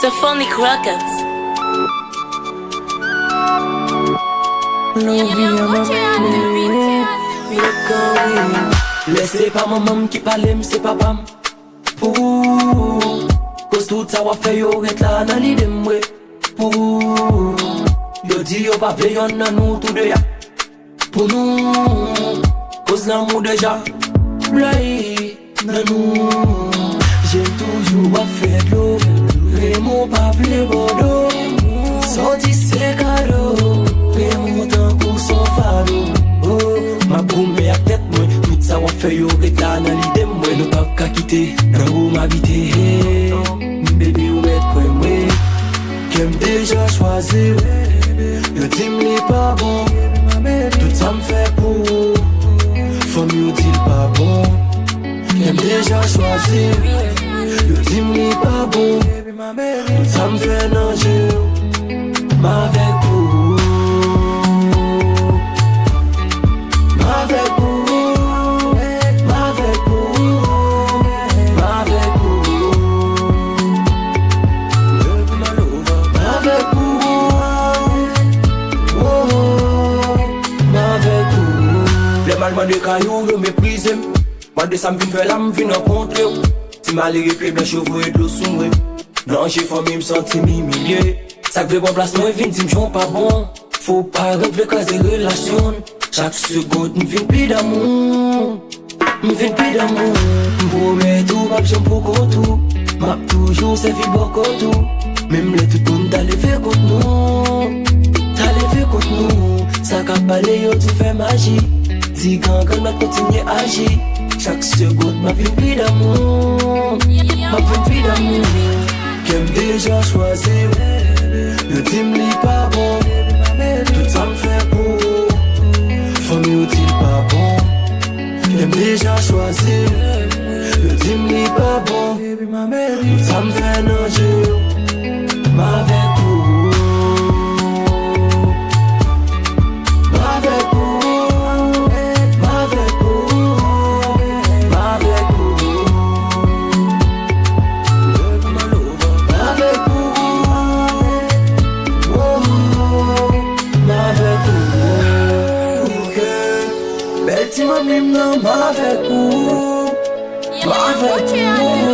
Stephonic Records. Laissez pas maman qui parle, c'est papa. Pour cause tout ça va faire yo être là dans l'idée moi. Pour yo dit yo pas veillon dans nous tout de ya. Pour nous cause l'amour déjà play dans nous. J'ai toujours fait de l'eau, Raymond pas vle bordeaux. Sorti c'est cadeau, Raymond tant pour son fardeau. Ma boum à tête moi, tout ça va faire yo être là dans l'idée moi. Nous pas qu'à quitter, dans où m'habiter. Baby ou mettre pour moi, qu'aime déjà choisi. Yo dis m'li pas bon, tout ça me fait pour. Faut mieux dire pas bon, qu'aime déjà choisi. Yo dis m'li pas bon, tout ça me fait nager. M'avec vous, m'avec vous, m'avec vous, m'avec vous, m'avec vous, oh, m'avec vous. Les mal de cailloux, je méprise. Moi de ça me vient faire là, me vient rencontrer. Si mal et puis blanc cheveux et de l'eau sombre. Non j'ai famille me sentir m'humilier. Ça que veut bon place moi vient dire m'j'on pas bon. Faut pas rêver qu'à des relations. Chaque seconde m'vient plus d'amour. M'vient plus d'amour. M'promets tout, m'a besoin pour tout. M'a toujours servi beaucoup tout. Même les tout le monde t'allait faire contre nous. T'allais faire contre nous. Ça qu'a parlé yo tout fait magie. Dis quand m'a continué à agir. Chaque seconde m'a vient plus d'amour. M'a vient plus d'amour. Qu'aime déjà choisi. Le team li pas bon, tout ça me fait pour. Faut mieux dire pas bon, j'aime déjà choisi. Le team li pas bon, tout ça me fait nager. M'avec vous, m'avec vous, m'avec vous, m'avec vous, m'avec vous. Belle ti m'aime non m'avec vous, m'avec vous.